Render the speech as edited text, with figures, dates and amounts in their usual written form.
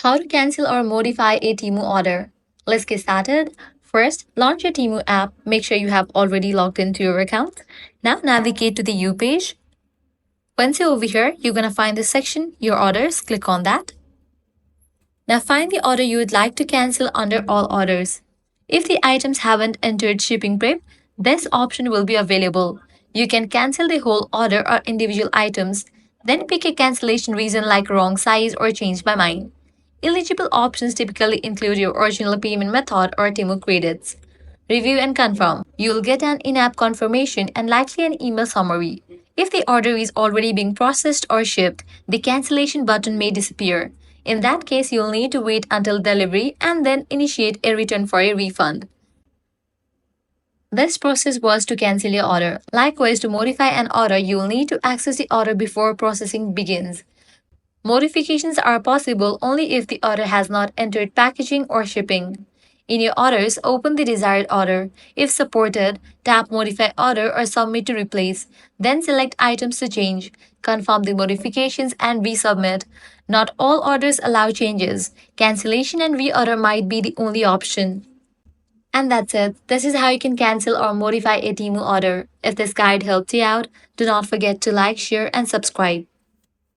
How to cancel or modify a Temu order. Let's get started. First, launch your Temu app. Make sure you have already logged into your account. Now navigate to the U page. Once you're over here, you're going to find this section, Your Orders. Click on that. Now find the order you would like to cancel under All Orders. If the items haven't entered shipping prep, this option will be available. You can cancel the whole order or individual items, then pick a cancellation reason like wrong size or change my mind. Eligible options typically include your original payment method or Temu credits. Review and confirm. You'll get an in-app confirmation and likely an email summary. If the order is already being processed or shipped, the cancellation button may disappear. In that case, you'll need to wait until delivery and then initiate a return for a refund. This process was to cancel your order. Likewise, to modify an order, you will need to access the order before processing begins. Modifications are possible only if the order has not entered packaging or shipping. In your orders, open the desired order. If supported, tap Modify Order or Submit to replace. Then select Items to change. Confirm the modifications and resubmit. Not all orders allow changes. Cancellation and reorder might be the only option. And that's it. This is how you can cancel or modify a Temu order. If this guide helped you out, do not forget to like, share, and subscribe.